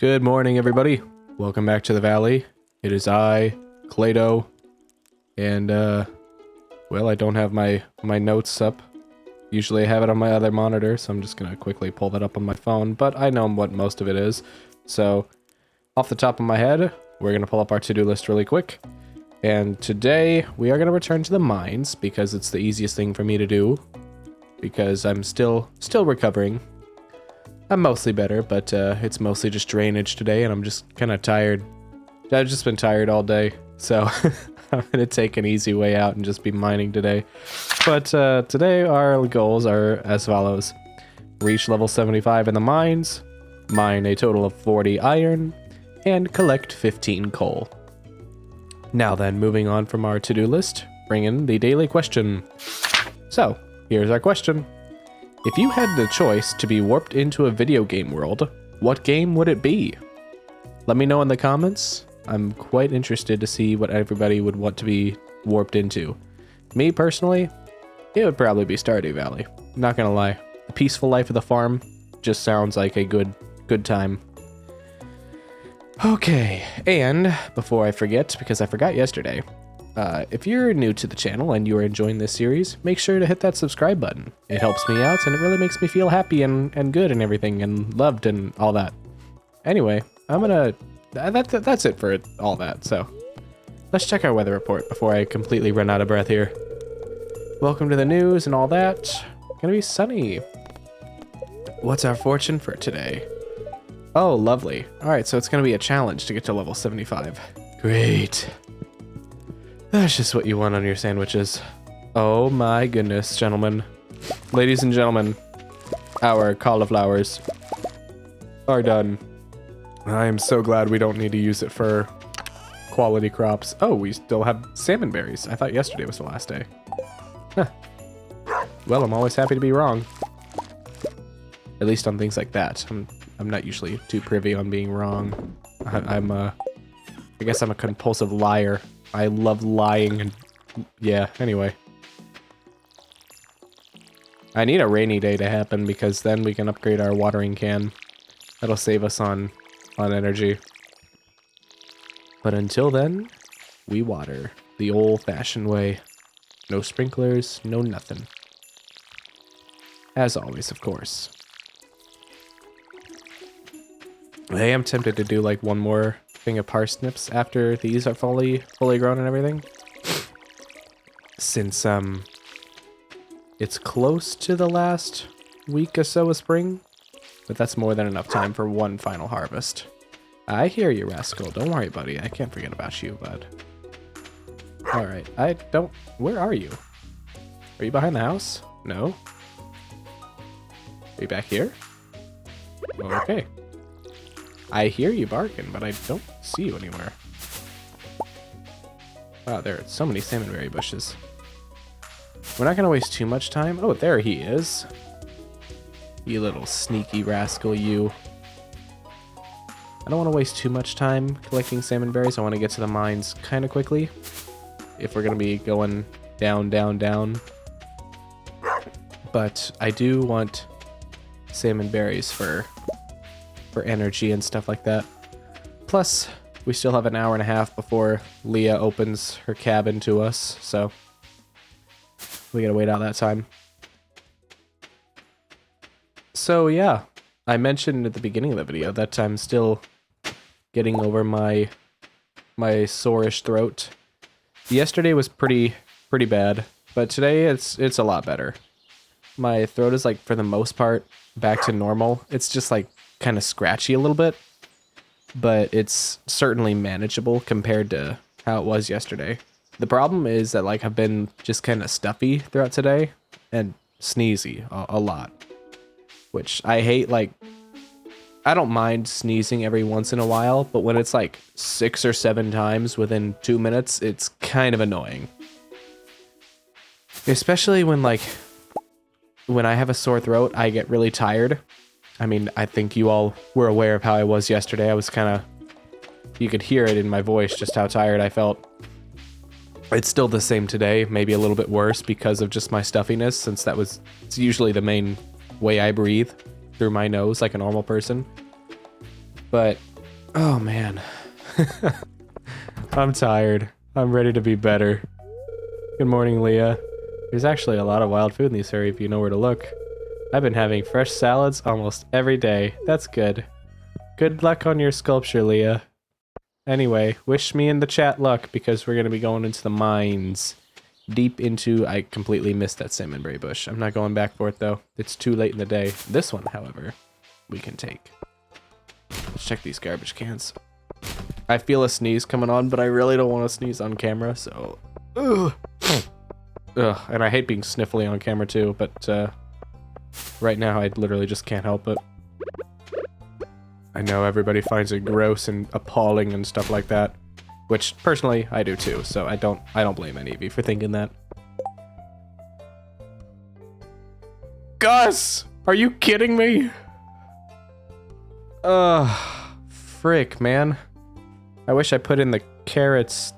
Good morning, everybody. Welcome back to the valley. It is I, ClayDoh, and well, I don't have my notes up. Usually I have it on my other monitor, so I'm just gonna quickly pull that up on my phone, but I know what most of it is. So, off the top of my head, we're gonna pull up our to-do list really quick. And today, we are gonna return to the mines, because it's the easiest thing for me to do. Because I'm still recovering. I'm mostly better, but it's mostly just drainage today, and I'm just kind of tired. I've just been tired all day, so I'm going to take an easy way out and just be mining today. But today our goals are as follows. Reach level 75 in the mines, mine a total of 40 iron, and collect 15 coal. Now then, moving on from our to-do list, bring in the daily question. So, here's our question. If you had the choice to be warped into a video game world, what game would it be? Let me know in the comments. I'm quite interested to see what everybody would want to be warped into. Me personally, it would probably be Stardew Valley. Not gonna lie. The peaceful life of the farm just sounds like a good time. Okay, and before I forget, because I forgot yesterday, if you're new to the channel and you are enjoying this series, make sure to hit that subscribe button. It helps me out and it really makes me feel happy and good and everything and loved and all that. Anyway, that's it for all that, so let's check our weather report before I completely run out of breath here. Welcome to the news and all that. Gonna be sunny. What's our fortune for today? Oh, lovely. Alright, so it's gonna be a challenge to get to level 75. Great. That's just what you want on your sandwiches. Oh my goodness, gentlemen. Ladies and gentlemen, our cauliflowers are done. I am so glad we don't need to use it for quality crops. Oh, we still have salmon berries. I thought yesterday was the last day. Huh. Well, I'm always happy to be wrong. At least on things like that. I'm not usually too privy on being wrong. I guess I'm a compulsive liar. I love lying and yeah, anyway. I need a rainy day to happen because then we can upgrade our watering can. That'll save us on energy. But until then, we water the old-fashioned way. No sprinklers, no nothing. As always, of course. I am tempted to do like one more thing of parsnips after these are fully grown and everything. Since it's close to the last week or so of spring, but that's more than enough time for one final harvest. I hear you, Rascal. Don't worry, buddy. I can't forget about you, bud. Alright, where are you? Are you behind the house? No? Are you back here? Okay. I hear you barking, but I don't see you anywhere. Wow, there are so many salmonberry bushes. We're not going to waste too much time. Oh, there he is. You little sneaky rascal, you. I don't want to waste too much time collecting salmonberries. I want to get to the mines kind of quickly. If we're going to be going down. But I do want salmonberries for energy and stuff like that. Plus, we still have an hour and a half before Leah opens her cabin to us, so we gotta wait out that time. So yeah, I mentioned at the beginning of the video that I'm still getting over my sore-ish throat. Yesterday was pretty bad, but today it's a lot better. My throat is like, for the most part, back to normal. It's just like kind of scratchy a little bit, but it's certainly manageable compared to how it was yesterday. The problem is that like I've been just kind of stuffy throughout today and sneezy a lot, which I hate. Like, I don't mind sneezing every once in a while, but when it's like 6 or 7 times within 2 minutes, it's kind of annoying. Especially when I have a sore throat, I get really tired. I mean, I think you all were aware of how I was yesterday. I was kind of, you could hear it in my voice just how tired I felt. It's still the same today, maybe a little bit worse because of just my stuffiness, since it's usually the main way I breathe, through my nose like a normal person. But Oh, man. I'm tired. I'm ready to be better. Good morning, Leah. There's actually a lot of wild food in this area if you know where to look. I've been having fresh salads almost every day. That's good. Good luck on your sculpture, Leah. Anyway, wish me and the chat luck because we're going to be going into the mines. Deep into... I completely missed that salmonberry bush. I'm not going back for it, though. It's too late in the day. This one, however, we can take. Let's check these garbage cans. I feel a sneeze coming on, but I really don't want to sneeze on camera, so... Ugh. Ugh. And I hate being sniffly on camera, too, but right now I literally just can't help it. I know everybody finds it gross and appalling and stuff like that, which personally I do too. So I don't blame any of you for thinking that. Gus, are you kidding me? Frick, man. I wish I put in the carrots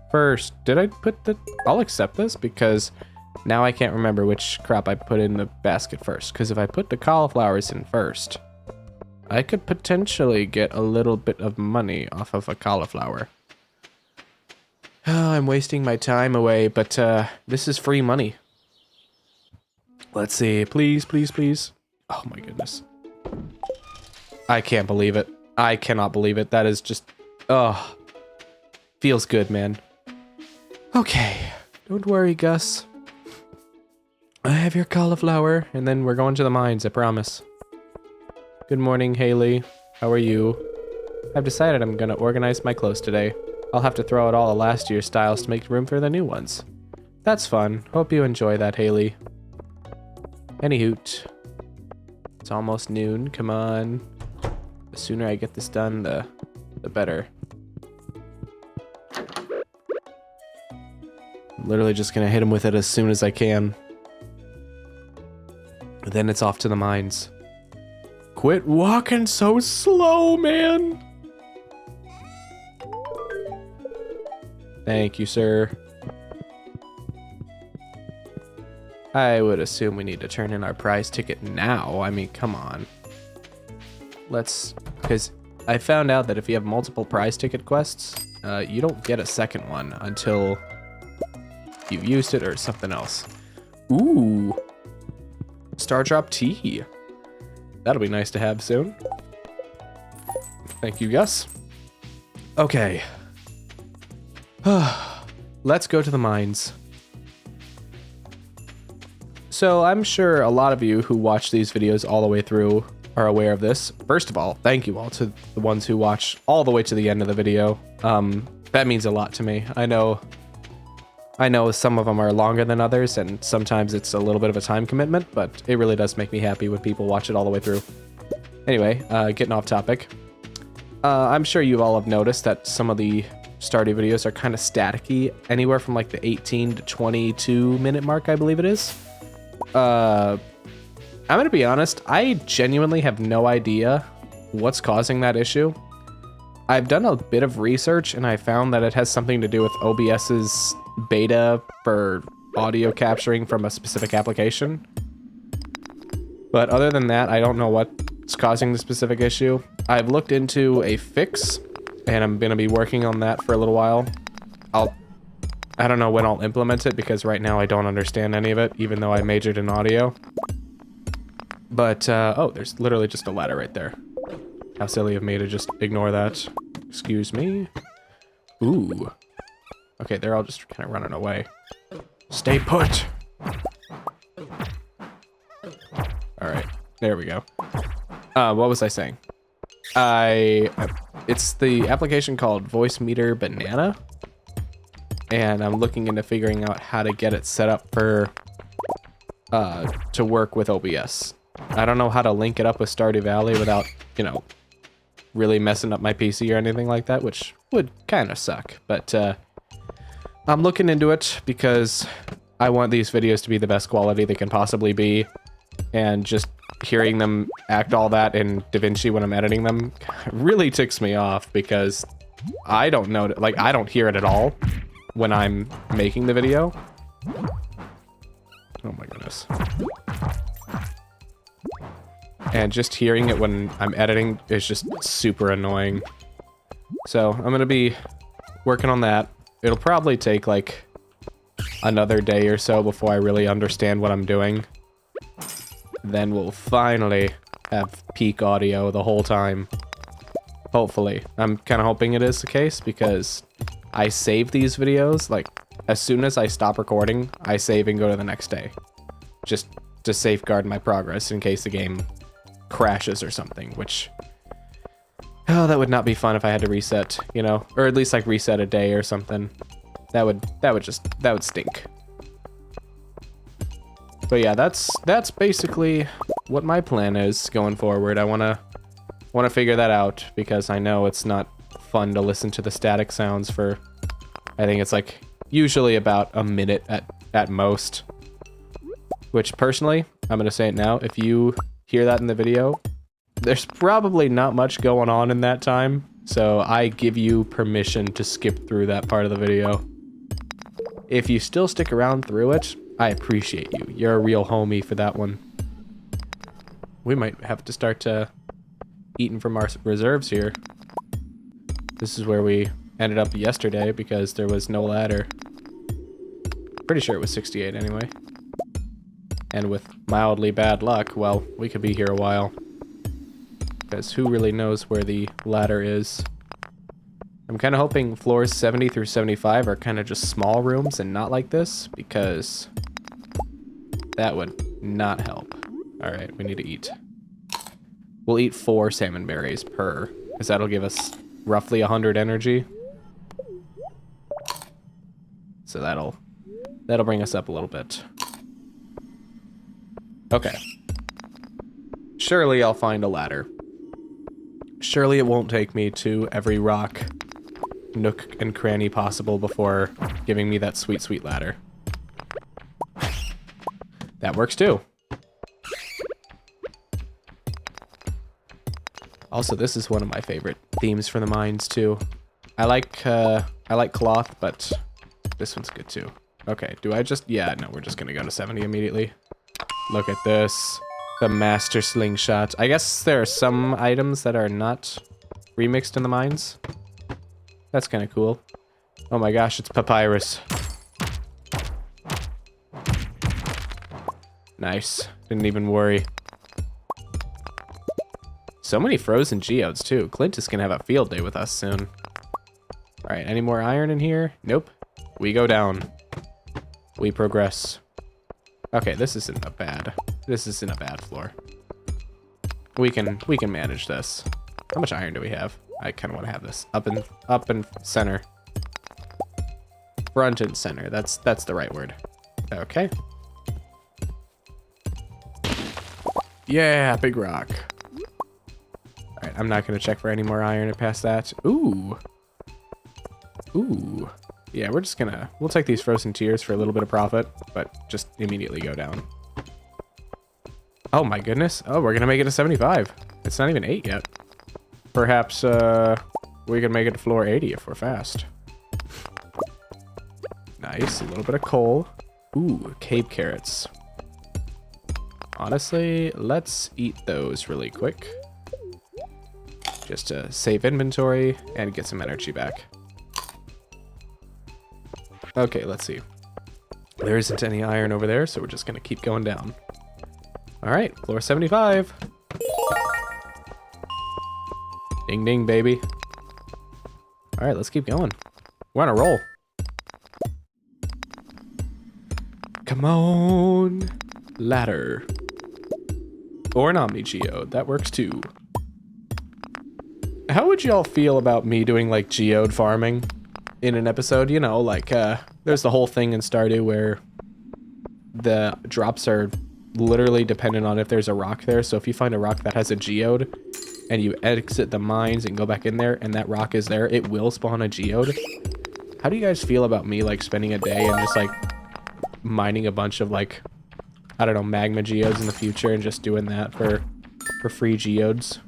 first. Did I put the... I'll accept this because now I can't remember which crop I put in the basket first. Because if I put the cauliflowers in first, I could potentially get a little bit of money off of a cauliflower. Oh, I'm wasting my time away, but this is free money. Let's see. Please, please, please. Oh my goodness. I can't believe it. I cannot believe it. That is just... Oh. Feels good, man. Okay. Don't worry, Gus. I have your cauliflower, and then we're going to the mines, I promise. Good morning, Haley. How are you? I've decided I'm gonna organize my clothes today. I'll have to throw out all the last year's styles to make room for the new ones. That's fun. Hope you enjoy that, Haley. Any hoot. It's almost noon. Come on. The sooner I get this done, the better. I'm literally just gonna hit him with it as soon as I can. Then it's off to the mines. Quit walking so slow, man. Thank you, sir. I would assume we need to turn in our prize ticket now. I mean, come on. Let's... Because I found out that if you have multiple prize ticket quests, you don't get a second one until you've used it or something else. Ooh. Star Drop Tea. That'll be nice to have soon. Thank you, Gus. Okay. Let's go to the mines. So I'm sure a lot of you who watch these videos all the way through are aware of this. First of all, thank you all to the ones who watch all the way to the end of the video. That means a lot to me. I know some of them are longer than others, and sometimes it's a little bit of a time commitment, but it really does make me happy when people watch it all the way through. Anyway, getting off topic. I'm sure you all have noticed that some of the Stardew videos are kind of staticky, anywhere from like the 18 to 22 minute mark, I believe it is. I'm gonna be honest, I genuinely have no idea what's causing that issue. I've done a bit of research and I found that it has something to do with OBS's beta for audio capturing from a specific application. But other than that, I don't know what's causing the specific issue. I've looked into a fix and I'm gonna be working on that for a little while. I don't know when I'll implement it because right now I don't understand any of it, even though I majored in audio. But, oh, there's literally just a ladder right there. How silly of me to just ignore that. Excuse me. Ooh. Okay, they're all just kind of running away. Stay put! Alright, there we go. What was I saying? It's the application called Voice Meter Banana. And I'm looking into figuring out how to get it set up for, to work with OBS. I don't know how to link it up with Stardew Valley without, you know, really messing up my PC or anything like that, which would kind of suck. But I'm looking into it because I want these videos to be the best quality they can possibly be. And just hearing them act all that in DaVinci when I'm editing them really ticks me off because I don't know, like, I don't hear it at all when I'm making the video. Oh my goodness. And just hearing it when I'm editing is just super annoying. So I'm gonna be working on that. It'll probably take like another day or so before I really understand what I'm doing. Then we'll finally have peak audio the whole time. Hopefully. I'm kind of hoping it is the case because I save these videos, like, as soon as I stop recording, I save and go to the next day. Just to safeguard my progress in case the game crashes or something, which... Oh, that would not be fun if I had to reset, you know? Or at least, like, reset a day or something. That would stink. But yeah, that's basically what my plan is going forward. I wanna figure that out because I know it's not fun to listen to the static sounds for, I think it's like usually about a minute at most. Which personally, I'm gonna say it now, if you hear that in the video, there's probably not much going on in that time. So I give you permission to skip through that part of the video. If you still stick around through it, I appreciate you. You're a real homie for that one. We might have to start eating from our reserves here. This is where we ended up yesterday because there was no ladder. Pretty sure it was 68 anyway. And with mildly bad luck, well, we could be here a while. Because who really knows where the ladder is? I'm kind of hoping floors 70 through 75 are kind of just small rooms and not like this, because that would not help. Alright, we need to eat. We'll eat 4 salmon berries per, because that'll give us roughly 100 energy. So that'll bring us up a little bit. Okay. Surely I'll find a ladder. Surely it won't take me to every rock, nook, and cranny possible before giving me that sweet, sweet ladder. That works too. Also, this is one of my favorite themes for the mines too. I like cloth, but this one's good too. Okay, do I just... Yeah, no, we're just gonna go to 70 immediately. Look at this. The master slingshot. I guess there are some items that are not remixed in the mines. That's kind of cool. Oh my gosh, it's papyrus. Nice. Didn't even worry. So many frozen geodes too. Clint is gonna have a field day with us soon. Alright, any more iron in here? Nope. We go down. We progress. Okay, this isn't a bad floor. We can manage this. How much iron do we have? I kind of want to have this up and center. Front and center. That's the right word. Okay. Yeah, big rock. All right, I'm not gonna check for any more iron past that. Ooh. Ooh. Yeah, we'll take these frozen tears for a little bit of profit, but just immediately go down. Oh my goodness. Oh, we're gonna make it to 75. It's not even 8 yet. Perhaps, we can make it to floor 80 if we're fast. Nice, a little bit of coal. Ooh, cave carrots. Honestly, let's eat those really quick. Just to save inventory and get some energy back. Okay, let's see. There isn't any iron over there, so we're just gonna keep going down. Alright, floor 75. Ding ding, baby. Alright, let's keep going. We're on a roll. Come on. Ladder. Or an Omni Geode, that works too. How would y'all feel about me doing like geode farming in an episode? You know, like there's the whole thing in Stardew where the drops are literally dependent on if there's a rock there. So if you find a rock that has a geode and you exit the mines and go back in there and that rock is there, it will spawn a geode. How do you guys feel about me like spending a day and just like mining a bunch of like, I don't know, magma geodes in the future and just doing that for free geodes?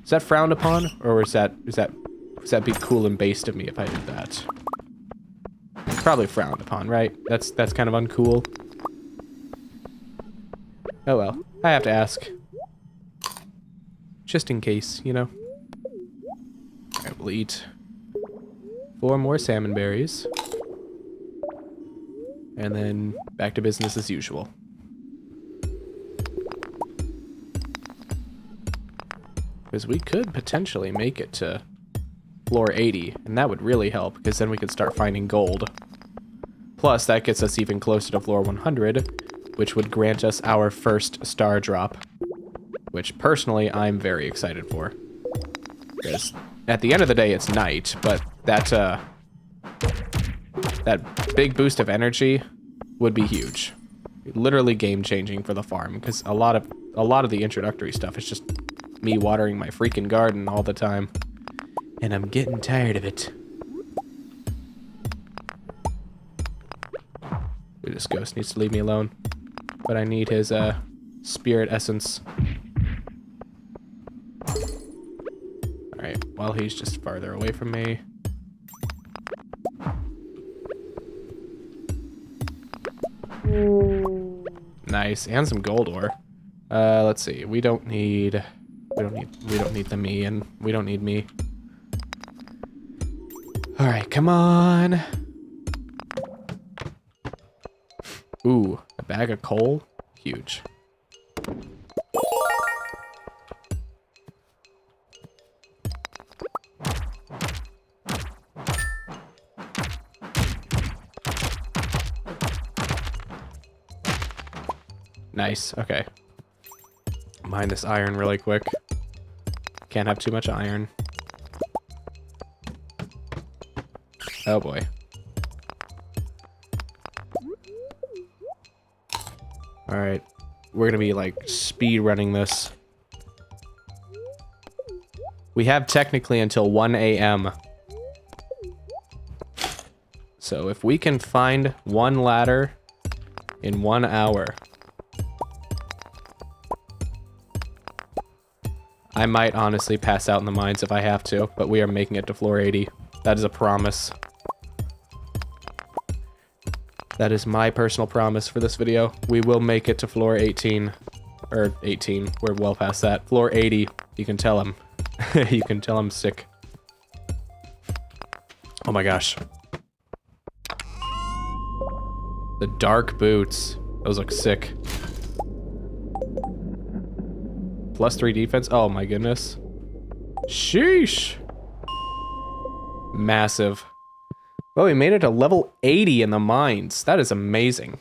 Is that frowned upon, or is that be cool and based of me if I did that? Probably frowned upon, right? That's kind of uncool. Oh well, I have to ask. Just in case, you know? I will eat 4 more salmon berries. And then back to business as usual. Because we could potentially make it to floor 80, and that would really help, because then we could start finding gold. Plus, that gets us even closer to floor 100, which would grant us our first star drop. Which, personally, I'm very excited for. Because at the end of the day, it's night, but that big boost of energy would be huge. Literally game-changing for the farm, because a lot of the introductory stuff is just me watering my freaking garden all the time. And I'm getting tired of it. This ghost needs to leave me alone. But I need his spirit essence. Alright, while he's just farther away from me. Nice, and some gold ore. Let's see. We don't need the me, and we don't need me. All right, come on. Ooh, a bag of coal, huge. Nice, okay. Mine this iron really quick. Can't have too much iron. Oh boy. Alright. We're gonna be like speed running this. We have technically until 1 a.m. So if we can find 1 ladder in 1 hour, I might honestly pass out in the mines if I have to, but we are making it to floor 80. That is a promise. That is my personal promise for this video. We will make it to floor 18. Or 18. We're well past that. Floor 80. You can tell him. You can tell I'm sick. Oh my gosh. The dark boots. Those look sick. +3 defense. Oh my goodness. Sheesh. Massive. Well, we made it to level 80 in the mines. That is amazing.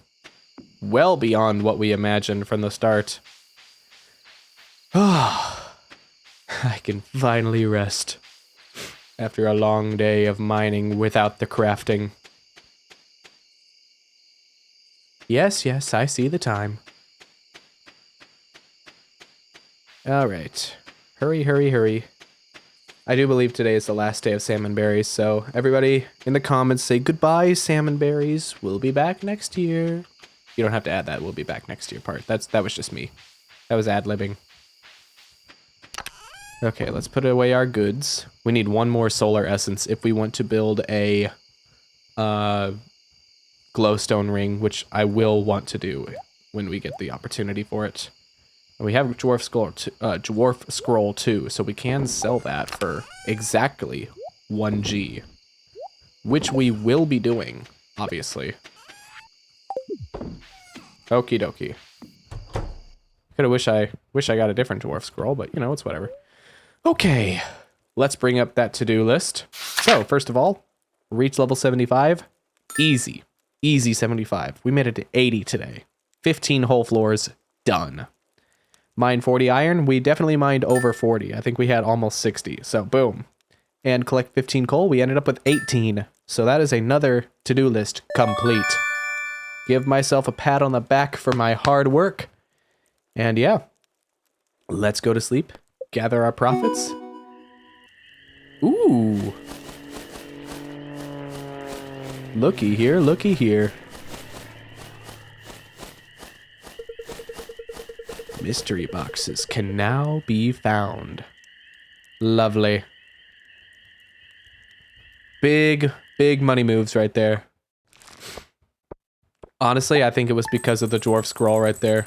Well beyond what we imagined from the start. Ah, I can finally rest. After a long day of mining without the crafting. Yes, yes, I see the time. Alright. Hurry, hurry, hurry. I do believe today is the last day of salmon berries, so everybody in the comments say goodbye, salmon berries. We'll be back next year. You don't have to add that we'll be back next year part. That was just me. That was ad-libbing. Okay, let's put away our goods. We need 1 more solar essence if we want to build a glowstone ring, which I will want to do when we get the opportunity for it. And we have dwarf scroll too, so we can sell that for exactly 1G, which we will be doing, obviously. Okie dokie. Kinda wish I got a different dwarf scroll, but you know, it's whatever. Okay, let's bring up that to-do list. So, first of all, reach level 75. Easy. Easy 75. We made it to 80 today. 15 whole floors, done. Mine 40 iron. We definitely mined over 40. I think we had almost 60. So, boom. And collect 15 coal. We ended up with 18. So that is another to-do list complete. Give myself a pat on the back for my hard work. And yeah, let's go to sleep. Gather our profits. Ooh. Looky here, looky here. Mystery boxes can now be found. Lovely. Big, big money moves right there. Honestly, I think it was because of the dwarf scroll right there.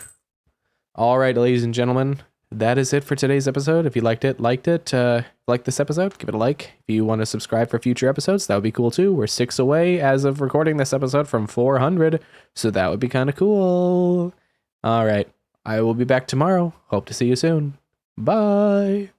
Alright, ladies and gentlemen, that is it for today's episode. If you liked it, like this episode, give it a like. If you want to subscribe for future episodes, that would be cool too. We're 6 away as of recording this episode from 400, so that would be kind of cool. All right, I will be back tomorrow. Hope to see you soon. Bye.